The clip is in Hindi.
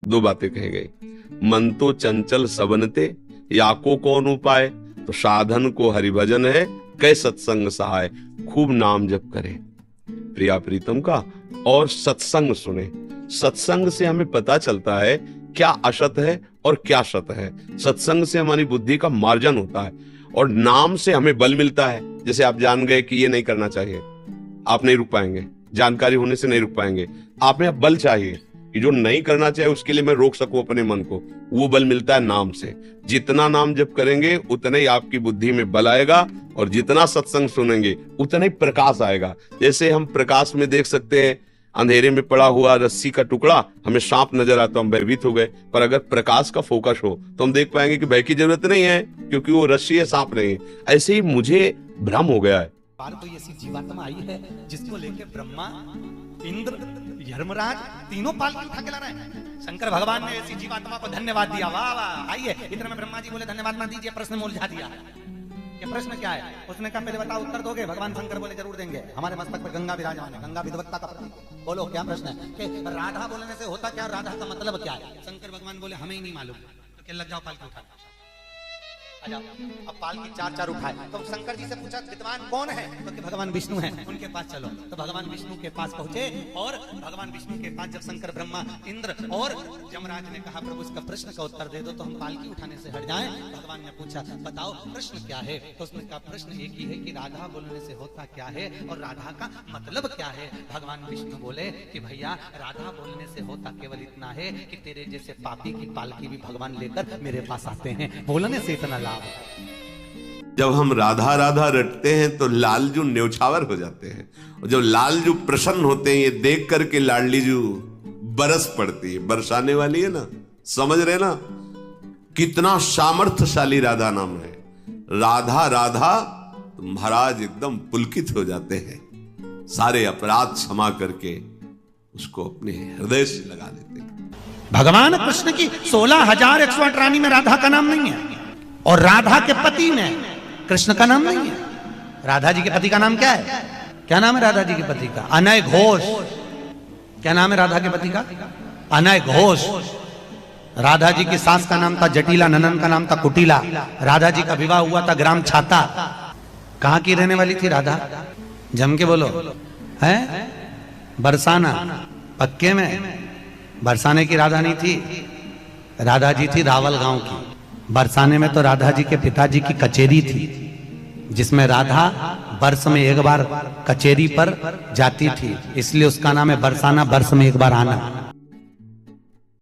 दो बातें कही गई। मन तो चंचल सबनते, याको कौन उपाय, तो साधन को हरिभजन है, कै सत्संग सहाय। खूब नाम जप करें प्रिया प्रीतम का, और सत्संग सुने। सत्संग से हमें पता चलता है क्या असत है और क्या सत है। सत्संग से हमारी बुद्धि का मार्जन होता है, और नाम से हमें बल मिलता है। जैसे आप जान गए कि ये नहीं करना चाहिए, आप नहीं रुक पाएंगे, जानकारी होने से नहीं रुक पाएंगे। आप में बल चाहिए कि जो नहीं करना चाहिए उसके लिए मैं रोक सकूं अपने मन को, वो बल मिलता है नाम से। जितना नाम जप करेंगे उतने ही आपकी बुद्धि में बल आएगा, और जितना सत्संग सुनेंगे उतना ही प्रकाश आएगा। जैसे हम प्रकाश में देख सकते हैं, अंधेरे में पड़ा हुआ रस्सी का टुकड़ा, हमें सांप नजर आता, हम भयभीत हो गए, पर अगर प्रकाश का फोकस हो तो हम देख पाएंगे कि भय की जरूरत नहीं है, क्योंकि वो रस्सी है, सांप नहीं है। ऐसे ही मुझे भ्रम हो गया है। कोई ऐसी जीवात्मा आई है जिसको लेके ब्रह्मा, इंद्र, यमराज तीनों पालकी उठा के ला रहे हैं। शंकर भगवान ने ऐसी जीवात्मा को धन्यवाद दिया। वाह वाह, आइए। इतने में ब्रह्मा जी बोले धन्यवाद मत दीजिए, प्रश्न मुलझा दिया। ये प्रश्न क्या है? उसने कहा पहले बताओ, उत्तर दोगे? भगवान शंकर बोले जरूर देंगे। हमारे मस्तक पर गंगा विराजमान है, गंगा विद्वत्ता का प्रतीक। बोलो क्या प्रश्न है? कि राधा बोलने से होता क्या, राधा का मतलब क्या है? शंकर भगवान बोले हमें ही नहीं मालूम। तो लग जाओ पालकी उठा। अब पालकी चार चार उठाए तो शंकर जी से पूछा विद्वान कौन है? तो कि भगवान विष्णु हैं, उनके पास चलो। तो भगवान विष्णु के पास पहुंचे, और भगवान विष्णु के पास जब शंकर, ब्रह्मा, इंद्र और यमराज ने कहा प्रभु इसका प्रश्न का उत्तर दे दो तो हम पालकी उठाने से हट जाएं, भगवान ने पूछा बताओ प्रश्न क्या है? तो उसने कहा प्रश्न एक ही है कि राधा बोलने से होता क्या है और राधा का मतलब क्या है? भगवान विष्णु बोले कि भैया राधा बोलने से होता केवल इतना है कि तेरे जैसे पापी की पालकी भी भगवान लेकर मेरे पास आते हैं, बोलने से इतना लाभ। जब हम राधा राधा रटते हैं तो लालजू न्यौछावर हो जाते हैं, और जब लालजू प्रसन्न होते हैं, ये देख करके लाडलीजू बरस पड़ती है। बरसाने वाली है ना, समझ रहे ना कितना सामर्थ्यशाली राधा नाम है। राधा राधा तो महाराज एकदम पुलकित हो जाते हैं, सारे अपराध क्षमा करके उसको अपने हृदय से लगा देते हैं। भगवान कृष्ण की 16,108 रानी में राधा का नाम नहीं है, और राधा के पति में कृष्ण का नाम नहीं है। राधा जी के पति का नाम क्या है? क्या नाम है राधा जी के पति का? अनय घोष। क्या नाम है राधा के पति का? अनय घोष। राधा जी की सास का नाम था जटिला, ननन का नाम था कुटिला। राधा जी का विवाह हुआ था ग्राम छाता। कहां की रहने वाली थी राधा? जम के बोलो। है बरसाना, पक्के में। बरसाने की राधा नहीं थी, राधा जी थी रावल गांव की। बरसाने में तो राधा जी के पिताजी की कचेरी थी, जिसमें राधा वर्ष में एक बार कचेरी पर जाती थी, इसलिए उसका नाम है बरसाना, वर्ष में एक बार आना।